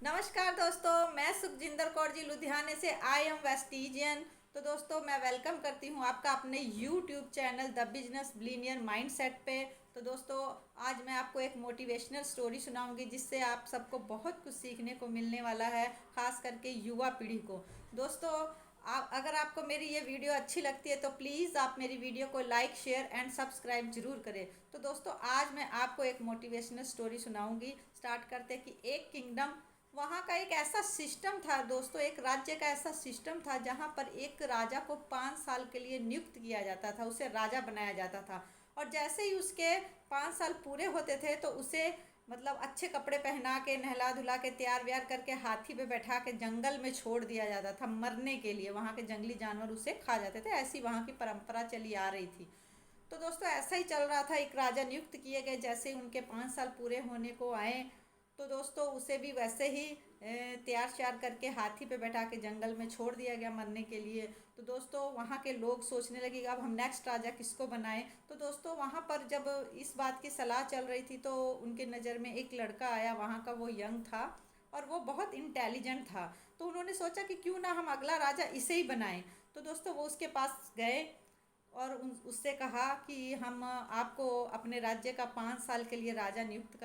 नमस्कार दोस्तों, मैं सुखजिंदर कौर जी लुधियाने से आई एम वेस्टिजियन। तो दोस्तों मैं वेलकम करती हूँ आपका अपने YouTube channel the business billionaire mindset पे। तो दोस्तों आज मैं आपको एक मोटिवेशनल स्टोरी सुनाऊंगी जिससे आप सबको बहुत कुछ सीखने को मिलने वाला है, खास करके युवा पीढ़ी को। दोस्तों आप अगर आपको मेरी ये वीडियो अच्छी लगती है तो प्लीज़ आप मेरी वीडियो को लाइक शेयर एंड सब्सक्राइब जरूर करें। तो दोस्तों आज मैं आपको एक मोटिवेशनल स्टोरी सुनाऊंगी। स्टार्ट करते कि एक किंगडम, वहाँ का एक ऐसा सिस्टम था दोस्तों, एक राज्य का ऐसा सिस्टम था जहाँ पर एक राजा को 5 साल के लिए नियुक्त किया जाता था, उसे राजा बनाया जाता था। और जैसे ही उसके 5 साल पूरे होते थे तो उसे मतलब अच्छे कपड़े पहना के, नहला धुला के, तैयार व्यार करके, हाथी पे बैठा के जंगल में छोड़ दिया जाता था मरने के लिए। वहाँ के जंगली जानवर उसे खा जाते थे, ऐसी वहाँ की परंपरा चली आ रही थी। तो दोस्तों ऐसा ही चल रहा था, एक राजा नियुक्त किए गए, जैसे ही उनके 5 साल पूरे होने को आए तो दोस्तों उसे भी वैसे ही तैयार श्यार करके हाथी पे बैठा के जंगल में छोड़ दिया गया मरने के लिए। तो दोस्तों वहाँ के लोग सोचने लगे कि अब हम नेक्स्ट राजा किसको बनाएं। तो दोस्तों वहाँ पर जब इस बात की सलाह चल रही थी तो उनके नज़र में एक लड़का आया, वहाँ का वो यंग था और वो बहुत इंटेलिजेंट था। तो उन्होंने सोचा कि क्यों ना हम अगला राजा इसे ही बनाएं। तो दोस्तों वो उसके पास गए और उससे कहा कि हम आपको अपने राज्य का 5 साल के लिए राजा नियुक्त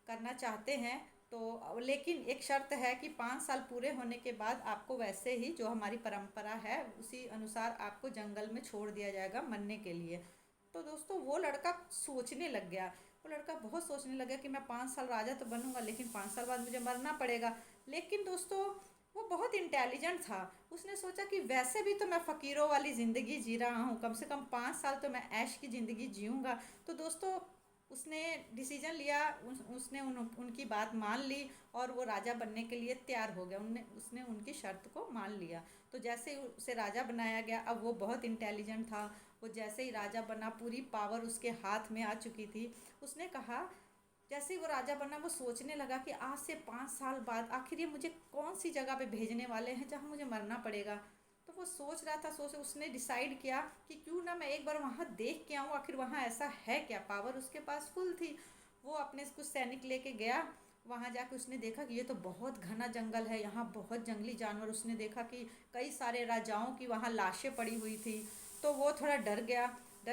करना चाहते हैं। तो लेकिन एक शर्त है कि 5 साल पूरे होने के बाद आपको वैसे ही जो हमारी परंपरा है उसी अनुसार आपको जंगल में छोड़ दिया जाएगा मरने के लिए। तो दोस्तों वो लड़का सोचने लग गया, वो लड़का बहुत सोचने लगा कि मैं 5 साल राजा तो बनूंगा लेकिन 5 साल बाद मुझे मरना पड़ेगा। लेकिन दोस्तों वो बहुत इंटेलिजेंट था, उसने सोचा कि वैसे भी तो मैं फ़कीरों वाली ज़िंदगी जी रहा हूँ, कम से कम 5 साल तो मैं ऐश की ज़िंदगी जीऊँगा। तो दोस्तों उसने डिसीजन लिया, उसने उनकी बात मान ली और वो राजा बनने के लिए तैयार हो गया। उसने उनकी शर्त को मान लिया। तो जैसे ही उसे राजा बनाया गया, अब वो बहुत इंटेलिजेंट था, वो जैसे ही राजा बना पूरी पावर उसके हाथ में आ चुकी थी। उसने कहा, जैसे ही वो राजा बना वो सोचने लगा कि आज से 5 साल बाद आखिर ये मुझे कौन सी जगह पे भेजने वाले हैं जहाँ मुझे मरना पड़ेगा। तो वो सोच रहा था, सोच उसने डिसाइड किया कि क्यों ना मैं एक बार वहाँ देख के आऊँ, आखिर वहाँ ऐसा है क्या। पावर उसके पास फुल थी। वो अपने कुछ सैनिक लेके गया, वहाँ जाके उसने देखा कि ये तो बहुत घना जंगल है, यहाँ बहुत जंगली जानवर। उसने देखा कि कई सारे राजाओं की वहाँ लाशें पड़ी हुई थी। तो वो थोड़ा डर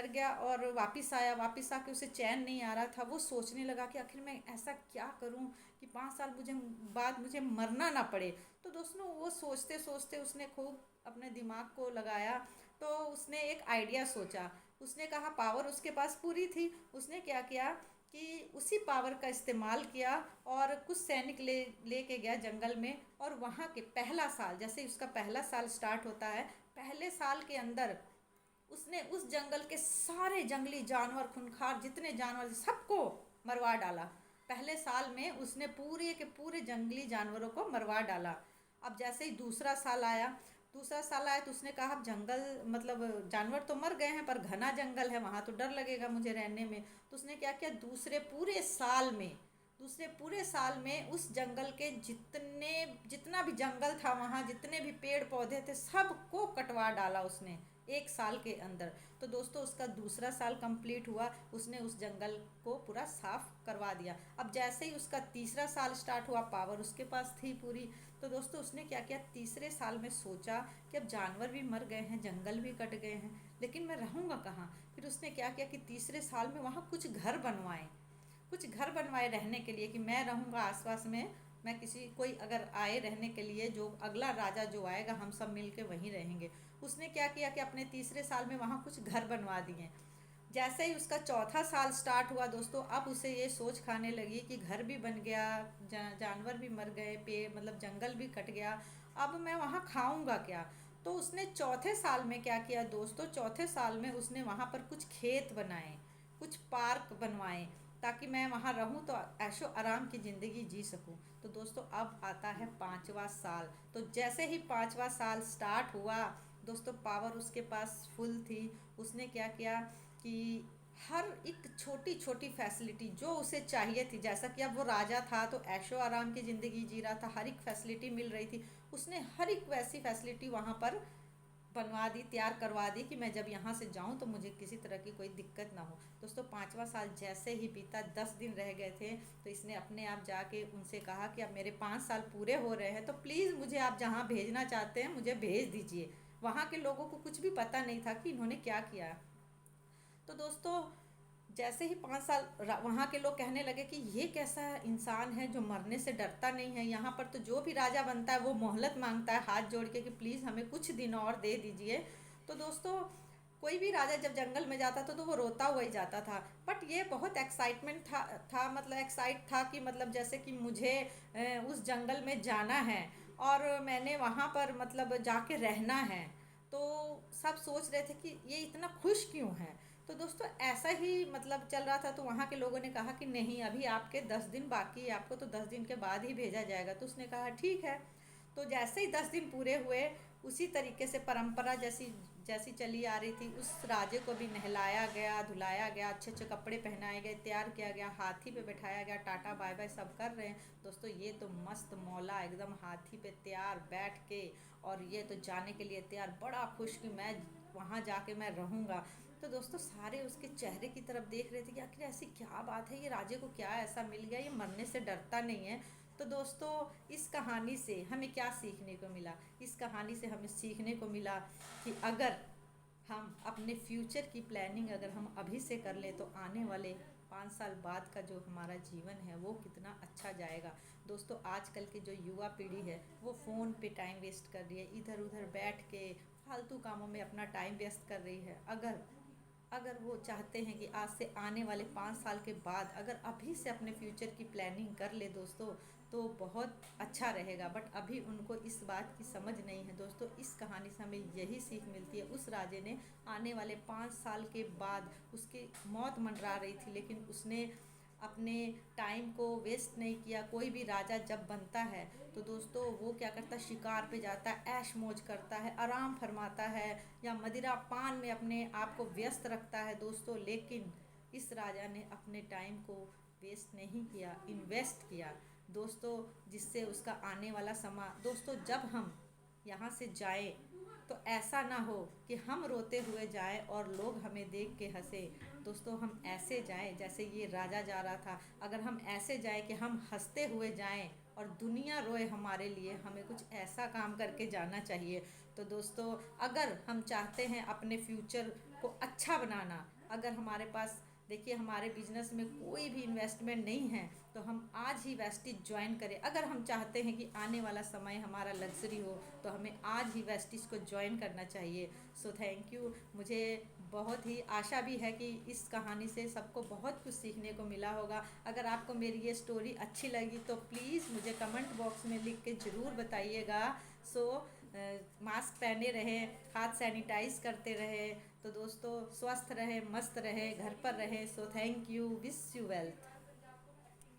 गया और वापस आया। वापस आके उसे चैन नहीं आ रहा था, वो सोचने लगा कि आखिर मैं ऐसा क्या करूं कि 5 साल मुझे मरना ना पड़े। तो दोस्तों वो सोचते सोचते उसने खूब अपने दिमाग को लगाया। तो उसने एक आइडिया सोचा। उसने कहा, पावर उसके पास पूरी थी, उसने क्या किया कि उसी पावर का इस्तेमाल किया और कुछ सैनिक लेके गया जंगल में। और वहाँ के पहला साल, जैसे उसका पहला साल स्टार्ट होता है, पहले साल के अंदर उसने उस जंगल के सारे जंगली जानवर, खूंखार जितने जानवर थे, सबको मरवा डाला। पहले साल में उसने पूरे के पूरे जंगली जानवरों को मरवा डाला। अब जैसे ही दूसरा साल आया तो उसने कहा, अब जंगल मतलब जानवर तो मर गए हैं पर घना जंगल है, वहाँ तो डर लगेगा मुझे रहने में। तो उसने क्या किया, दूसरे पूरे साल में उस जंगल के जितना भी जंगल था, वहाँ जितने भी पेड़ पौधे थे, सबको कटवा डाला उसने एक साल के अंदर। तो दोस्तों उसका दूसरा साल कंप्लीट हुआ, उसने उस जंगल को पूरा साफ करवा दिया। अब जैसे ही उसका तीसरा साल स्टार्ट हुआ, पावर उसके पास थी पूरी। तो दोस्तों उसने क्या किया, तीसरे साल में सोचा कि अब जानवर भी मर गए हैं, जंगल भी कट गए हैं, लेकिन मैं रहूँगा कहाँ। फिर उसने क्या किया कि तीसरे साल में वहाँ कुछ घर बनवाए रहने के लिए, कि मैं रहूँगा आसपास में, मैं किसी कोई अगर आए रहने के लिए, जो अगला राजा जो आएगा हम सब मिल के वहीं रहेंगे। उसने क्या किया कि अपने तीसरे साल में वहाँ कुछ घर बनवा दिए। जैसे ही उसका चौथा साल स्टार्ट हुआ दोस्तों, अब उसे ये सोच खाने लगी कि घर भी बन गया, जानवर भी मर गए, पेड़ मतलब जंगल भी कट गया, अब मैं वहाँ खाऊंगा क्या। तो उसने चौथे साल में क्या किया दोस्तों, चौथे साल में उसने वहाँ पर कुछ खेत बनाए, कुछ पार्क बनवाए, ताकि मैं वहाँ रहूँ तो ऐशो आराम की ज़िंदगी जी सकूँ। तो दोस्तों अब आता है 5वां साल। तो जैसे ही 5वां साल स्टार्ट हुआ दोस्तों, पावर उसके पास फुल थी। उसने क्या किया कि हर एक छोटी छोटी फैसिलिटी जो उसे चाहिए थी, जैसा कि अब वो राजा था तो ऐशो आराम की ज़िंदगी जी रहा था, हर एक फैसिलिटी मिल रही थी, उसने हर एक वैसी फैसिलिटी वहाँ पर बनवा दी, तैयार करवा दी कि मैं जब यहाँ से जाऊँ तो मुझे किसी तरह की कोई दिक्कत ना हो। दोस्तों 5वां साल जैसे ही बीता, 10 दिन रह गए थे, तो इसने अपने आप जाके उनसे कहा कि अब मेरे 5 साल पूरे हो रहे हैं, तो प्लीज़ मुझे आप जहाँ भेजना चाहते हैं मुझे भेज दीजिए। वहाँ के लोगों को कुछ भी पता नहीं था कि इन्होंने क्या किया। तो दोस्तों जैसे ही 5 साल वहाँ के लोग कहने लगे कि ये कैसा इंसान है जो मरने से डरता नहीं है, यहाँ पर तो जो भी राजा बनता है वो मोहलत मांगता है हाथ जोड़ के कि प्लीज़ हमें कुछ दिन और दे दीजिए। तो दोस्तों कोई भी राजा जब जंगल में जाता था तो वो रोता हुआ ही जाता था, बट ये बहुत एक्साइटमेंट था मतलब एक्साइट था कि मतलब जैसे कि मुझे उस जंगल में जाना है और मैंने वहाँ पर मतलब जाके रहना है। तो सब सोच रहे थे कि ये इतना खुश क्यों है। तो दोस्तों ऐसा ही मतलब चल रहा था, तो वहाँ के लोगों ने कहा कि नहीं अभी आपके 10 दिन बाकी है, आपको तो 10 दिन के बाद ही भेजा जाएगा। तो उसने कहा ठीक है। तो जैसे ही 10 दिन पूरे हुए, उसी तरीके से परंपरा जैसी जैसी चली आ रही थी, उस राजे को भी नहलाया गया, धुलाया गया, अच्छे अच्छे कपड़े पहनाए गए, तैयार किया गया, हाथी पे बैठाया गया, टाटा बाय बाय सब कर रहे हैं। दोस्तों ये तो मस्त मौला एकदम हाथी पे तैयार बैठ के, और ये तो जाने के लिए तैयार, बड़ा खुश कि मैं वहाँ जाके मैं रहूँगा। तो दोस्तों सारे उसके चेहरे की तरफ देख रहे थे कि आखिर ऐसी क्या बात है, ये राजे को क्या ऐसा मिल गया, ये मरने से डरता नहीं है। तो दोस्तों इस कहानी से हमें क्या सीखने को मिला? इस कहानी से हमें सीखने को मिला कि अगर हम अपने फ्यूचर की प्लानिंग अगर हम अभी से कर ले तो आने वाले 5 साल बाद का जो हमारा जीवन है वो कितना अच्छा जाएगा। दोस्तों आजकल की जो युवा पीढ़ी है वो फ़ोन पे टाइम वेस्ट कर रही है, इधर उधर बैठ के फालतू कामों में अपना टाइम वेस्ट कर रही है। अगर अगर वो चाहते हैं कि आज से आने वाले 5 साल के बाद अगर अभी से अपने फ्यूचर की प्लानिंग कर ले दोस्तों, तो बहुत अच्छा रहेगा। बट अभी उनको इस बात की समझ नहीं है। दोस्तों इस कहानी से हमें यही सीख मिलती है, उस राजे ने आने वाले 5 साल के बाद उसकी मौत मंडरा रही थी, लेकिन उसने अपने टाइम को वेस्ट नहीं किया। कोई भी राजा जब बनता है तो दोस्तों वो क्या करता है, शिकार पे जाता है, ऐश मौज करता है, आराम फरमाता है, या मदिरा पान में अपने आप को व्यस्त रखता है दोस्तों। लेकिन इस राजा ने अपने टाइम को वेस्ट नहीं किया, इन्वेस्ट किया दोस्तों, जिससे उसका आने वाला समय, दोस्तों जब हम यहाँ से जाएं तो ऐसा ना हो कि हम रोते हुए जाएं और लोग हमें देख के हंसे। दोस्तों हम ऐसे जाएं जैसे ये राजा जा रहा था। अगर हम ऐसे जाएं कि हम हंसते हुए जाएं और दुनिया रोए हमारे लिए, हमें कुछ ऐसा काम करके जाना चाहिए। तो दोस्तों अगर हम चाहते हैं अपने फ्यूचर को अच्छा बनाना, अगर हमारे पास देखिए हमारे बिजनेस में कोई भी इन्वेस्टमेंट नहीं है, तो हम आज ही वेस्टिज ज्वाइन करें। अगर हम चाहते हैं कि आने वाला समय हमारा लग्जरी हो तो हमें आज ही वेस्टिज को ज्वाइन करना चाहिए। So thank you. मुझे बहुत ही आशा भी है कि इस कहानी से सबको बहुत कुछ सीखने को मिला होगा। अगर आपको मेरी ये स्टोरी अच्छी लगी तो प्लीज़ मुझे कमेंट बॉक्स में लिख के ज़रूर बताइएगा। सो मास्क पहने रहें, हाथ सैनिटाइज करते रहें। तो दोस्तों स्वस्थ रहे, मस्त रहे, घर पर रहे। So thank you, wish you wealth.